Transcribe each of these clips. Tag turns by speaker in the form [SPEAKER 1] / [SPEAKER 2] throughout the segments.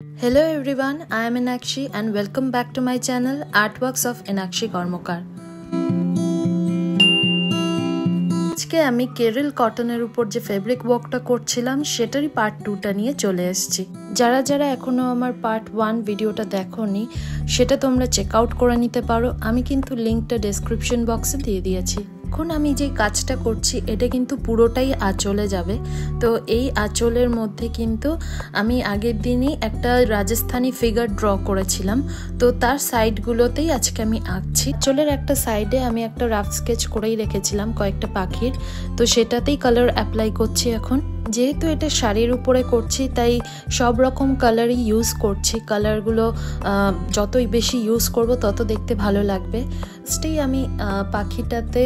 [SPEAKER 1] Hello everyone, I am Enakshi and welcome back to my channel Artworks of Enakshi Kormokar. আজকে আমি কেরল কটনের উপর যে ফেব্রিক ওয়ার্কটা করছিলাম সেটারই পার্ট 2টা নিয়ে চলে এসেছি। যারা যারা এখনো আমার পার্ট 1 ভিডিওটা দেখোনি সেটা তোমরা চেক আউট করে নিতে পারো, আমি কিন্তু লিংকটা ডেসক্রিপশন বক্সে দিয়ে দিয়েছি। এখন আমি যে কাজটা করছি এটা কিন্তু পুরোটাই আঁচলে যাবে। তো এই আঁচলের মধ্যে কিন্তু আমি আগের দিনই একটা রাজস্থানি ফিগার ড্র করেছিলাম, তো তার সাইডগুলোতেই আজকে আমি আঁকছি। আঁচলের একটা সাইডে আমি একটা রাফ স্কেচ করেই রেখেছিলাম কয়েকটা পাখির, তো সেটাতেই কালার অ্যাপ্লাই করছি এখন। যেহেতু এটা শাড়ির উপরে করছি তাই সব রকম কালারই ইউজ করছি। কালারগুলো যতই বেশি ইউজ করব তত দেখতে ভালো লাগবে। ফার্স্টেই আমি পাখিটাতে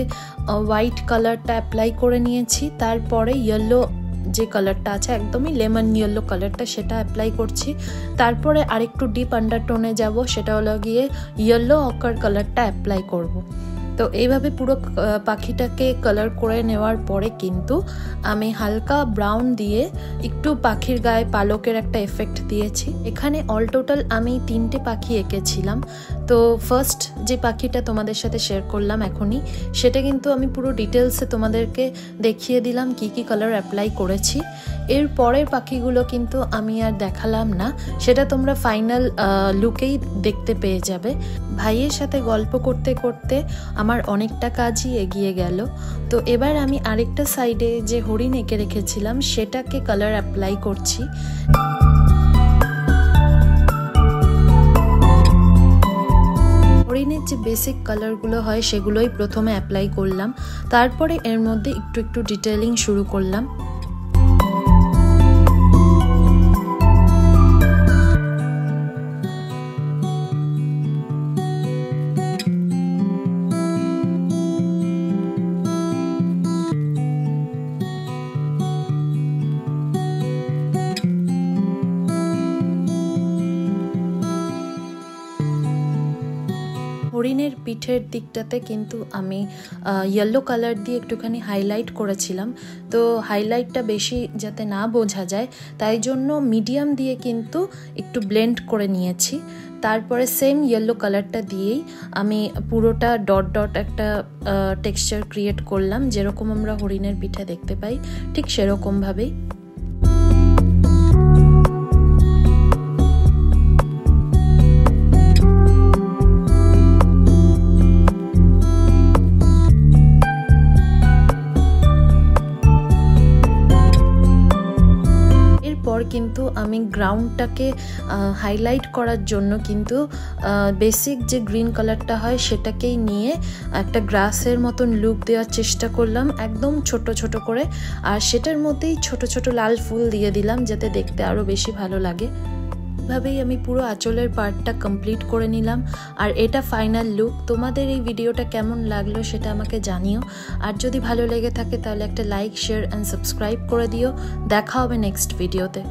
[SPEAKER 1] হোয়াইট কালারটা অ্যাপ্লাই করে নিয়েছি, তারপরে ইয়েলো যে কালারটা আছে একদমই লেমন ইয়েলো কালারটা সেটা অ্যাপ্লাই করছি। তারপরে আরেকটু ডিপ আন্ডারটোনে যাব, সেটা হলো গিয়ে ইয়েলো অকার কালারটা অ্যাপ্লাই করব। তো এইভাবে পুরো পাখিটাকে কালার করে নেওয়ার পরে কিন্তু আমি হালকা ব্রাউন দিয়ে একটু পাখির গায়ে পালকের একটা এফেক্ট দিয়েছি। এখানে অল টোটাল আমি 3টে পাখি এঁকেছিলাম। তো ফার্স্ট যে পাখিটা তোমাদের সাথে শেয়ার করলাম এখনই, সেটা কিন্তু আমি পুরো ডিটেলসে তোমাদেরকে দেখিয়ে দিলাম কি কি কালার অ্যাপ্লাই করেছি। এর পরের পাখিগুলো কিন্তু আমি আর দেখালাম না, সেটা তোমরা ফাইনাল লুকেই দেখতে পেয়ে যাবে। ভাইয়ের সাথে গল্প করতে করতে আমার অনেকটা কাজই এগিয়ে গেল। তো এবার আমি আরেকটা সাইডে যে হরিণ এঁকে রেখেছিলাম সেটাকে কালার অ্যাপ্লাই করছি। হরিণের যে বেসিক কালারগুলো হয় সেগুলোই প্রথমে অ্যাপ্লাই করলাম, তারপরে এর মধ্যে একটু একটু ডিটেইলিং শুরু করলাম। হরিণের পিঠের দিকটাতে কিন্তু আমি ইয়েলো কালার দিয়ে একটুখানি হাইলাইট করেছিলাম। তো হাইলাইটটা বেশি যাতে না বোঝা যায় তাই জন্য মিডিয়াম দিয়ে কিন্তু একটু ব্লেন্ড করে নিয়েছি। তারপরে সেম ইয়েলো কালারটা দিয়েই আমি পুরোটা ডট ডট একটা টেক্সচার ক্রিয়েট করলাম, যেরকম আমরা হরিণের পিঠে দেখতে পাই ঠিক সেরকমভাবেই। কিন্তু আমি গ্রাউন্ডটাকে হাইলাইট করার জন্য কিন্তু বেসিক যে গ্রিন কালারটা হয় সেটাকেই নিয়ে একটা গ্রাসের মতন লুক দেওয়ার চেষ্টা করলাম একদম ছোট ছোট করে, আর সেটার মধ্যেই ছোট ছোট লাল ফুল দিয়ে দিলাম যাতে দেখতে আরও বেশি ভালো লাগে। এভাবেই আমি পুরো আঁচলের পার্টটা কমপ্লিট করে নিলাম, আর এটা ফাইনাল লুক। তোমাদের এই ভিডিওটা কেমন লাগলো সেটা আমাকে জানিও, আর যদি ভালো লেগে থাকে তাহলে একটা লাইক, শেয়ার অ্যান্ড সাবস্ক্রাইব করে দিও। দেখা হবে নেক্সট ভিডিওতে।